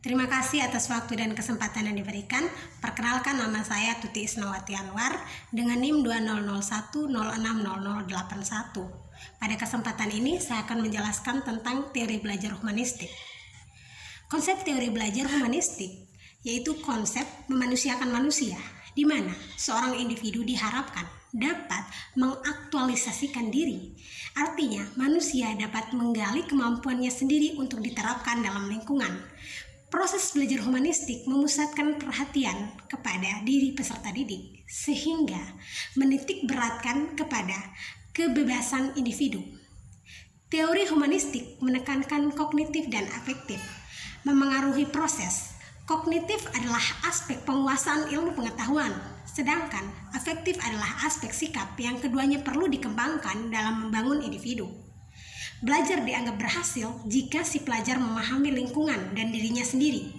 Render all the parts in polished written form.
Terima kasih atas waktu dan kesempatan yang diberikan. Perkenalkan, nama saya Tuti Isnawati Anwar dengan NIM 2001060081. Pada kesempatan ini saya akan menjelaskan tentang teori belajar humanistik. Konsep teori belajar humanistik yaitu konsep memanusiakan manusia, di mana seorang individu diharapkan dapat mengaktualisasikan diri. Artinya, manusia dapat menggali kemampuannya sendiri untuk diterapkan dalam lingkungan. Proses belajar humanistik memusatkan perhatian kepada diri peserta didik, sehingga menitik beratkan kepada kebebasan individu. Teori humanistik menekankan kognitif dan afektif, memengaruhi proses. Kognitif adalah aspek penguasaan ilmu pengetahuan, sedangkan afektif adalah aspek sikap yang keduanya perlu dikembangkan dalam membangun individu. Belajar dianggap berhasil jika si pelajar memahami lingkungan dan dirinya sendiri.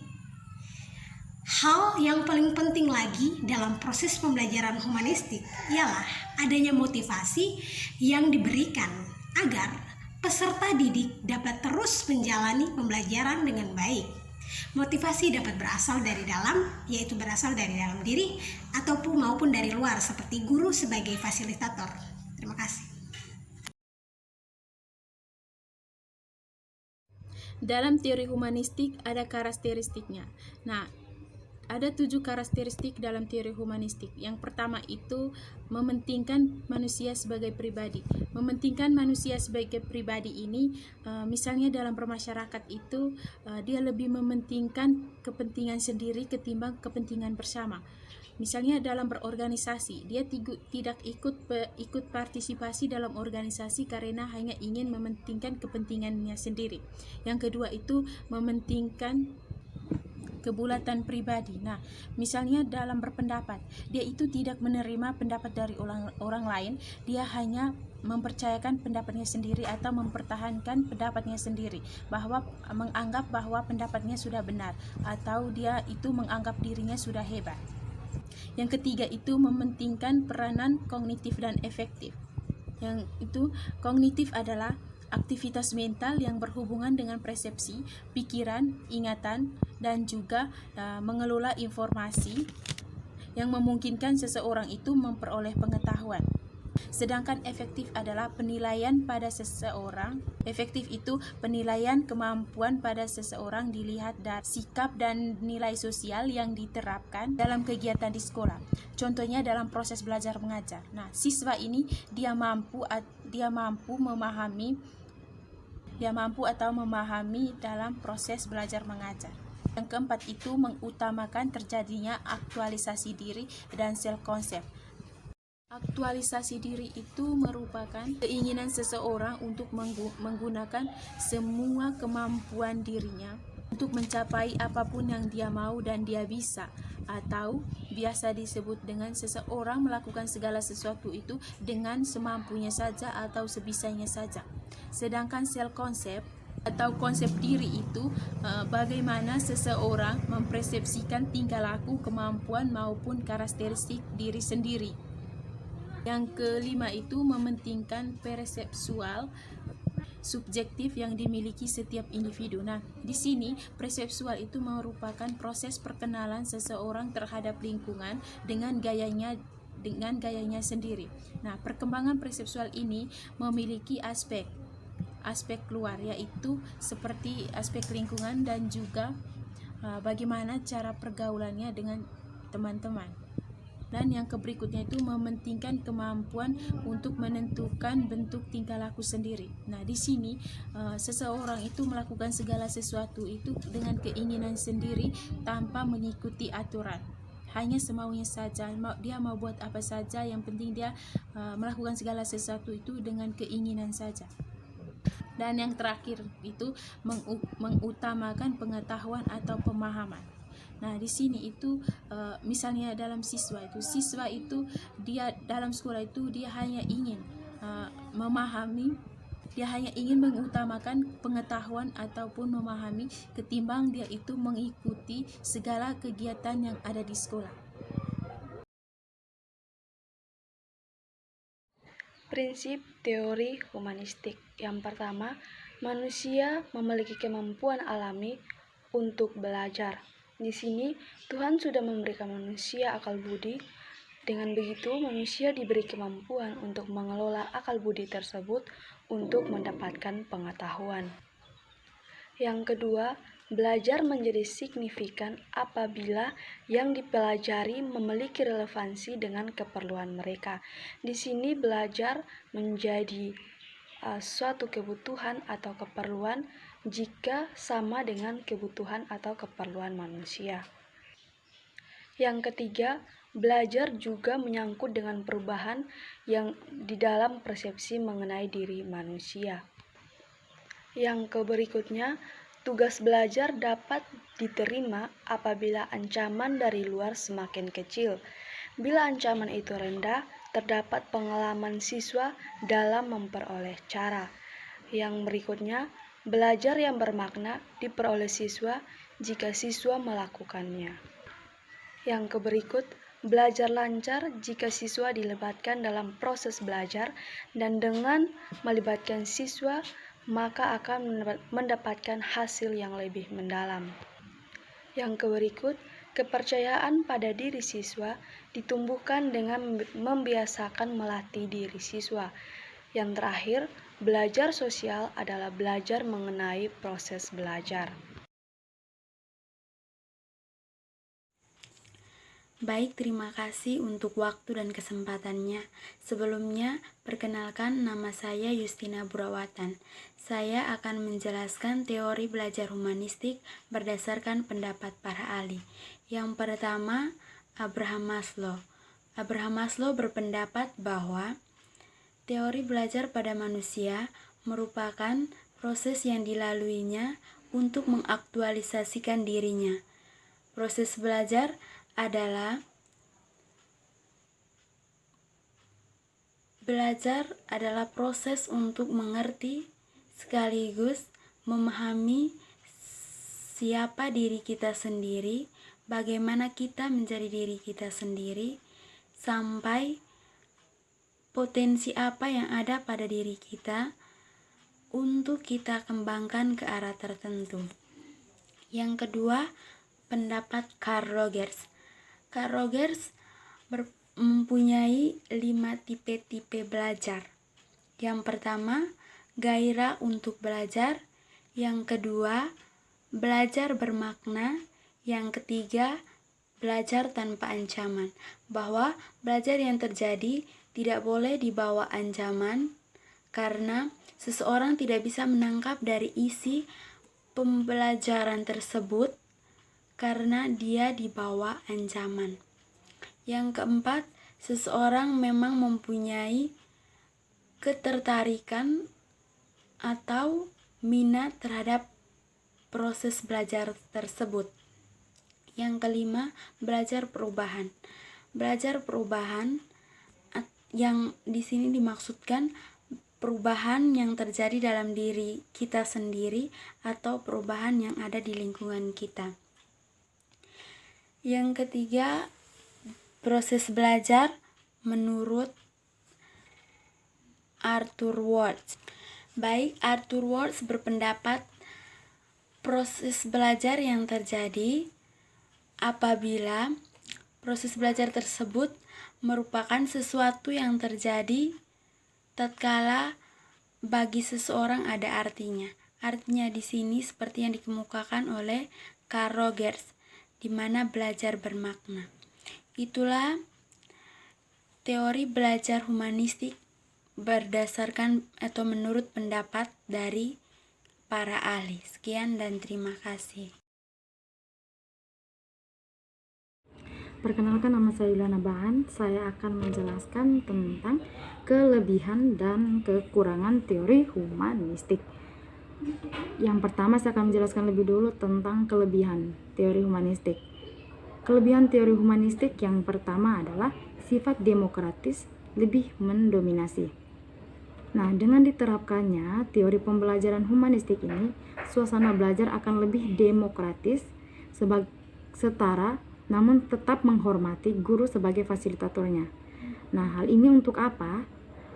Hal yang paling penting lagi dalam proses pembelajaran humanistik ialah adanya motivasi yang diberikan agar peserta didik dapat terus menjalani pembelajaran dengan baik. Motivasi dapat berasal dari dalam, yaitu berasal dari dalam diri, ataupun maupun dari luar seperti guru sebagai fasilitator. Terima kasih. Dalam teori humanistik ada karakteristiknya. Nah, ada 7 karakteristik dalam teori humanistik. Yang pertama itu mementingkan manusia sebagai pribadi. Mementingkan manusia sebagai pribadi ini, misalnya dalam bermasyarakat itu, dia lebih mementingkan kepentingan sendiri ketimbang kepentingan bersama. Misalnya dalam berorganisasi, dia tidak ikut partisipasi dalam organisasi karena hanya ingin mementingkan kepentingannya sendiri. Yang kedua itu mementingkan kebulatan pribadi. Nah, misalnya dalam berpendapat, dia itu tidak menerima pendapat dari orang lain, dia hanya mempercayakan pendapatnya sendiri atau mempertahankan pendapatnya sendiri, bahwa menganggap bahwa pendapatnya sudah benar atau dia itu menganggap dirinya sudah hebat. Yang ketiga itu mementingkan peranan kognitif dan efektif. Yang itu kognitif adalah aktivitas mental yang berhubungan dengan persepsi, pikiran, ingatan, dan juga mengelola informasi yang memungkinkan seseorang itu memperoleh pengetahuan. Sedangkan efektif adalah penilaian pada seseorang. Efektif itu penilaian kemampuan pada seseorang dilihat dari sikap dan nilai sosial yang diterapkan dalam kegiatan di sekolah. Contohnya dalam proses belajar mengajar. Nah, siswa ini dia mampu memahami dalam proses belajar mengajar. Yang keempat itu mengutamakan terjadinya aktualisasi diri dan self concept. Aktualisasi diri itu merupakan keinginan seseorang untuk menggunakan semua kemampuan dirinya untuk mencapai apapun yang dia mau dan dia bisa, atau biasa disebut dengan seseorang melakukan segala sesuatu itu dengan semampunya saja atau sebisanya saja. Sedangkan self concept atau konsep diri itu bagaimana seseorang mempersepsikan tingkah laku, kemampuan maupun karakteristik diri sendiri. Yang kelima itu mementingkan persepsual subjektif yang dimiliki setiap individu. Nah, di sini persepsual itu merupakan proses perkenalan seseorang terhadap lingkungan dengan gayanya sendiri. Nah, perkembangan persepsual ini memiliki aspek luar, yaitu seperti aspek lingkungan dan juga bagaimana cara pergaulannya dengan teman-teman. Dan yang berikutnya itu mementingkan kemampuan untuk menentukan bentuk tingkah laku sendiri. Nah, di sini seseorang itu melakukan segala sesuatu itu dengan keinginan sendiri tanpa mengikuti aturan. Hanya semaunya saja, dia mau buat apa saja, yang penting dia melakukan segala sesuatu itu dengan keinginan saja. Dan yang terakhir itu mengutamakan pengetahuan atau pemahaman. Nah, di sini itu misalnya dalam siswa itu dia dalam sekolah itu dia hanya ingin memahami, dia hanya ingin mengutamakan pengetahuan ataupun memahami ketimbang dia itu mengikuti segala kegiatan yang ada di sekolah. Prinsip teori humanistik. Yang pertama, manusia memiliki kemampuan alami untuk belajar. Di sini, Tuhan sudah memberikan manusia akal budi. Dengan begitu, manusia diberi kemampuan untuk mengelola akal budi tersebut untuk mendapatkan pengetahuan. Yang kedua, belajar menjadi signifikan apabila yang dipelajari memiliki relevansi dengan keperluan mereka. Di sini belajar menjadi suatu kebutuhan atau keperluan jika sama dengan kebutuhan atau keperluan manusia. Yang ketiga, belajar juga menyangkut dengan perubahan yang di dalam persepsi mengenai diri manusia. Yang berikutnya, tugas belajar dapat diterima apabila ancaman dari luar semakin kecil. Bila ancaman itu rendah, terdapat pengalaman siswa dalam memperoleh cara. Yang berikutnya, belajar yang bermakna diperoleh siswa jika siswa melakukannya. Yang berikut, belajar lancar jika siswa dilibatkan dalam proses belajar dan dengan melibatkan siswa, maka akan mendapatkan hasil yang lebih mendalam. Yang berikut, kepercayaan pada diri siswa ditumbuhkan dengan membiasakan melatih diri siswa. Yang terakhir, belajar sosial adalah belajar mengenai proses belajar. Baik, terima kasih untuk waktu dan kesempatannya. Sebelumnya, perkenalkan nama saya Justina Burawatan. Saya akan menjelaskan teori belajar humanistik berdasarkan pendapat para ahli. Yang pertama, Abraham Maslow. Abraham Maslow berpendapat bahwa teori belajar pada manusia merupakan proses yang dilaluinya untuk mengaktualisasikan dirinya. Proses belajar adalah proses untuk mengerti sekaligus memahami siapa diri kita sendiri, bagaimana kita menjadi diri kita sendiri, sampai potensi apa yang ada pada diri kita untuk kita kembangkan ke arah tertentu. Yang kedua, pendapat Carl Rogers. Carl Rogers mempunyai 5 tipe belajar. Yang pertama, gairah untuk belajar. Yang kedua, belajar bermakna. Yang ketiga, belajar tanpa ancaman. Bahwa belajar yang terjadi tidak boleh dibawa ancaman karena seseorang tidak bisa menangkap dari isi pembelajaran tersebut karena dia dibawa ancaman. Yang keempat, seseorang memang mempunyai ketertarikan atau minat terhadap proses belajar tersebut. Yang kelima, belajar perubahan. Belajar perubahan yang di sini dimaksudkan perubahan yang terjadi dalam diri kita sendiri atau perubahan yang ada di lingkungan kita. Yang ketiga, proses belajar menurut Arthur Watts. Baik, Arthur Watts berpendapat proses belajar yang terjadi apabila proses belajar tersebut merupakan sesuatu yang terjadi tatkala bagi seseorang ada artinya. Artinya di sini seperti yang dikemukakan oleh Carl Rogers, di mana belajar bermakna. Itulah teori belajar humanistik berdasarkan atau menurut pendapat dari para ahli. Sekian dan terima kasih. Perkenalkan, nama saya Yuliana Bahan. Saya akan menjelaskan tentang kelebihan dan kekurangan teori humanistik. Yang pertama, saya akan menjelaskan lebih dulu tentang kelebihan teori humanistik. Kelebihan teori humanistik yang pertama adalah sifat demokratis lebih mendominasi. Nah, dengan diterapkannya teori pembelajaran humanistik ini, suasana belajar akan lebih demokratis, setara namun tetap menghormati guru sebagai fasilitatornya. Nah, hal ini untuk apa?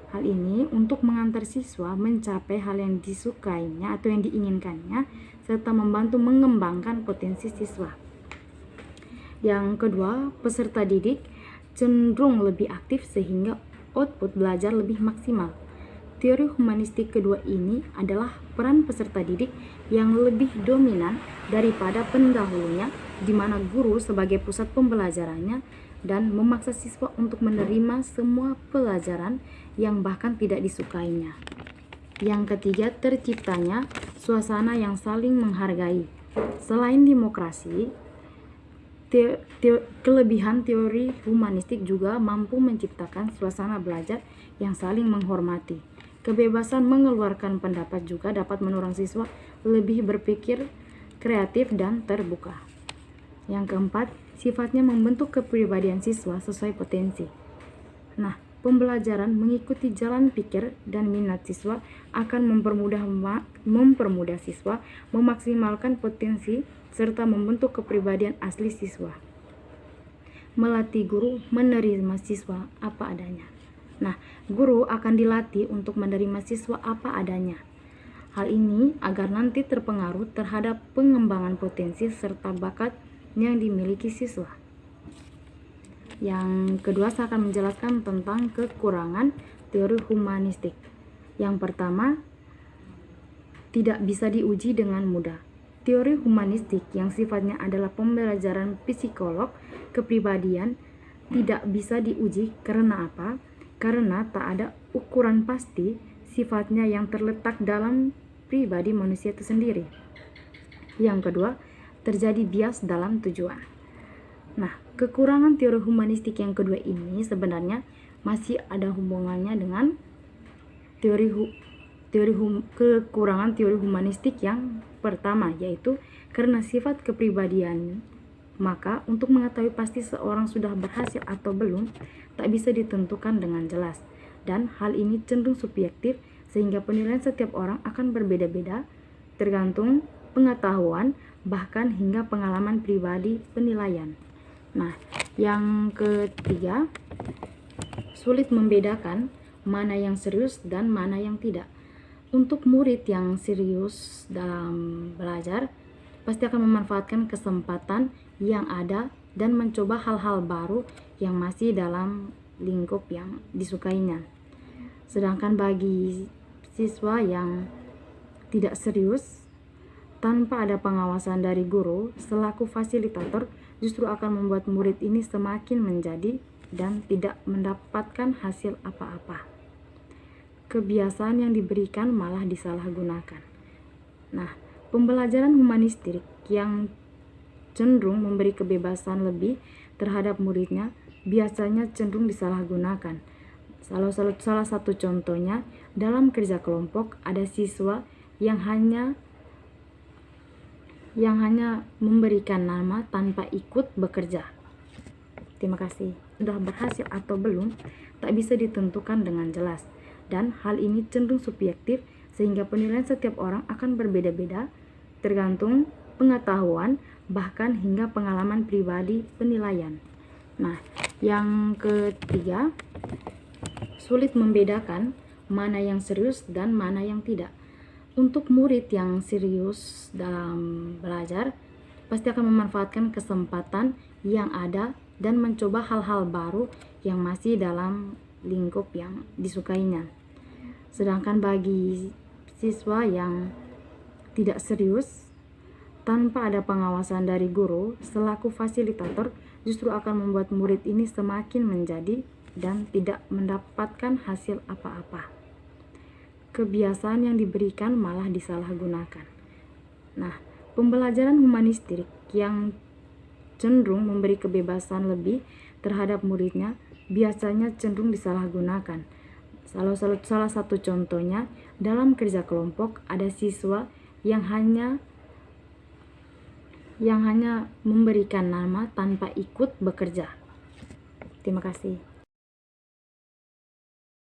Hal ini untuk mengantar siswa mencapai hal yang disukainya atau yang diinginkannya, serta membantu mengembangkan potensi siswa. Yang kedua, peserta didik cenderung lebih aktif sehingga output belajar lebih maksimal. Teori humanistik kedua ini adalah peran peserta didik yang lebih dominan daripada pendahulunya, di mana guru sebagai pusat pembelajarannya dan memaksa siswa untuk menerima semua pelajaran yang bahkan tidak disukainya. Yang ketiga, terciptanya suasana yang saling menghargai. Selain demokrasi, kelebihan teori humanistik juga mampu menciptakan suasana belajar yang saling menghormati. Kebebasan mengeluarkan pendapat juga dapat mendorong siswa lebih berpikir kreatif dan terbuka. Yang keempat, sifatnya membentuk kepribadian siswa sesuai potensi. Nah, pembelajaran mengikuti jalan pikir dan minat siswa akan mempermudah siswa memaksimalkan potensi serta membentuk kepribadian asli siswa. Melatih guru menerima siswa apa adanya. Nah, guru akan dilatih untuk menerima siswa apa adanya. Hal ini agar nanti terpengaruh terhadap pengembangan potensi serta bakat yang dimiliki siswa. Yang kedua, saya akan menjelaskan tentang kekurangan teori humanistik. Yang pertama, tidak bisa diuji dengan mudah. Teori humanistik yang sifatnya adalah pembelajaran psikolog kepribadian tidak bisa diuji karena apa? Karena tak ada ukuran pasti sifatnya yang terletak dalam pribadi manusia itu sendiri. Yang kedua, terjadi bias dalam tujuan. Nah, kekurangan teori humanistik yang kedua ini sebenarnya masih ada hubungannya dengan kekurangan teori humanistik yang pertama, yaitu karena sifat kepribadian. Maka untuk mengetahui pasti seorang sudah berhasil atau belum tak bisa ditentukan dengan jelas, dan hal ini cenderung subjektif sehingga penilaian setiap orang akan berbeda-beda tergantung pengetahuan bahkan hingga pengalaman pribadi penilaian. Nah, yang ketiga, sulit membedakan mana yang serius dan mana yang tidak. Untuk murid yang serius dalam belajar pasti akan memanfaatkan kesempatan yang ada dan mencoba hal-hal baru yang masih dalam lingkup yang disukainya. Sedangkan bagi siswa yang tidak serius, tanpa ada pengawasan dari guru selaku fasilitator, justru akan membuat murid ini semakin menjadi dan tidak mendapatkan hasil apa-apa. Kebiasaan yang diberikan malah disalahgunakan. Nah, pembelajaran humanistik yang cenderung memberi kebebasan lebih terhadap muridnya biasanya cenderung disalahgunakan. Salah satu contohnya, dalam kerja kelompok ada siswa yang hanya memberikan nama tanpa ikut bekerja. Terima kasih. Sudah berhasil atau belum tak bisa ditentukan dengan jelas, dan hal ini cenderung subjektif sehingga penilaian setiap orang akan berbeda-beda tergantung pengetahuan bahkan hingga pengalaman pribadi penilaian. Nah, yang ketiga, sulit membedakan mana yang serius dan mana yang tidak. Untuk murid yang serius dalam belajar pasti akan memanfaatkan kesempatan yang ada dan mencoba hal-hal baru yang masih dalam lingkup yang disukainya. Sedangkan bagi siswa yang tidak serius, tanpa ada pengawasan dari guru selaku fasilitator, justru akan membuat murid ini semakin menjadi dan tidak mendapatkan hasil apa-apa. Kebiasaan yang diberikan malah disalahgunakan. Nah, pembelajaran humanistik yang cenderung memberi kebebasan lebih terhadap muridnya biasanya cenderung disalahgunakan. Salah satu contohnya, dalam kerja kelompok ada siswa yang hanya memberikan nama tanpa ikut bekerja. Terima kasih.